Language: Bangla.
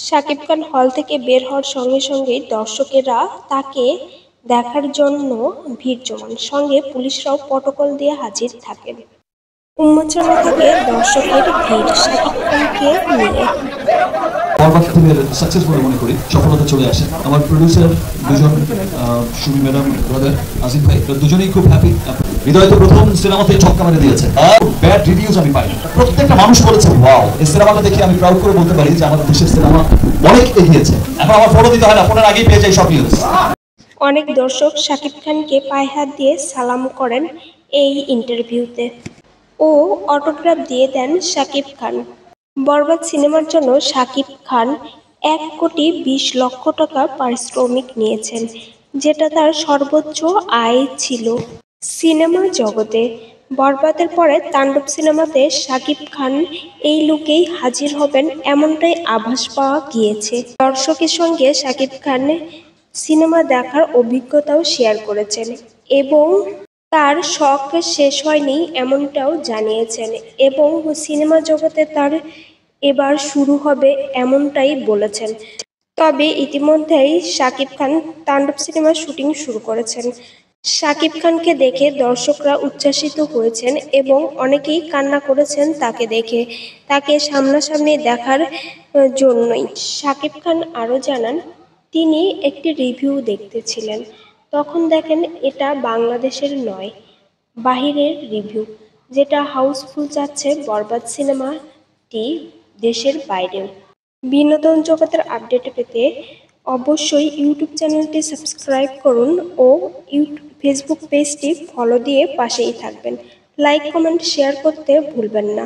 শাকিব খান হল থেকে বের হওয়ার সঙ্গে সঙ্গেই দর্শকেরা তাকে দেখার জন্য ভিড় জমান, সঙ্গে পুলিশরাও প্রটোকল দিয়ে হাজির থাকেন। উন্মোচনে থাকে দর্শকের ভিড় শাকিব খানকে নিয়ে। বরবাদ ফিল্মের সাকসেস বলে মনে করি, সফলতা চলে আসে। আমার প্রডিউসার দুজন, সুমি ম্যাডাম, ব্রাদার আসিফ ভাই, দুজনেই খুব হ্যাপি। হৃদয় তো প্রথম সিনেমাতে ছক্কা মেরে দিয়েছে। ব্যাড রিভিউজ আমি পাই, প্রত্যেকটা মানুষ বলেছে ওয়াও। এই সিনেমাটা দেখে আমি প্রাউড করে বলতে পারি যে আমাদের দেশের সিনেমা অনেক এগিয়েছে। এখন আমার ফলো দিতে হয় না, ফোনের আগেই পেয়ে যাই সব নিউজ। অনেক দর্শক শাকিব খানকে পায়ে হাত দিয়ে সালাম করেন এই ইন্টারভিউতে ও অটোগ্রাফ দিয়ে দেন শাকিব খান। বরবাদ সিনেমার জন্য শাকিব খান 1,20,00,000 টাকা পারিশ্রমিক নিয়েছেন, যেটা তার সর্বোচ্চ আয় ছিল সিনেমা জগতে। বরবাদের পরে তাণ্ডব সিনেমাতে শাকিব খান এই লুকেই হাজির হবেন এমনটাই আভাস পাওয়া গিয়েছে। দর্শকের সঙ্গে শাকিব খান সিনেমা দেখার অভিজ্ঞতাও শেয়ার করেছেন এবং তার শখ শেষ হয়নি এমনটাও জানিয়েছেন এবং সিনেমা জগতে তার এবার শুরু হবে এমনটাই বলেছেন। তবে ইতিমধ্যেই শাকিব খান তাণ্ডব সিনেমার শুটিং শুরু করেছেন। শাকিব খানকে দেখে দর্শকরা উচ্ছ্বাসিত হয়েছেন এবং অনেকেই কান্না করেছেন তাকে দেখে, তাকে সামনাসামনি দেখার জন্যই। শাকিব খান আরও জানান, তিনি একটি রিভিউ দেখতেছিলেন, তখন দেখেন এটা বাংলাদেশের নয়, বাহিরের রিভিউ, যেটা হাউসফুল যাচ্ছে বরবাদ সিনেমাটি দেশের বাইরেও। বিনোদন জগতের আপডেট পেতে অবশ্যই ইউটিউব চ্যানেলটি সাবস্ক্রাইব করুন ও ফেসবুক পেজটি ফলো দিয়ে পাশেই থাকবেন। লাইক, কমেন্ট, শেয়ার করতে ভুলবেন না।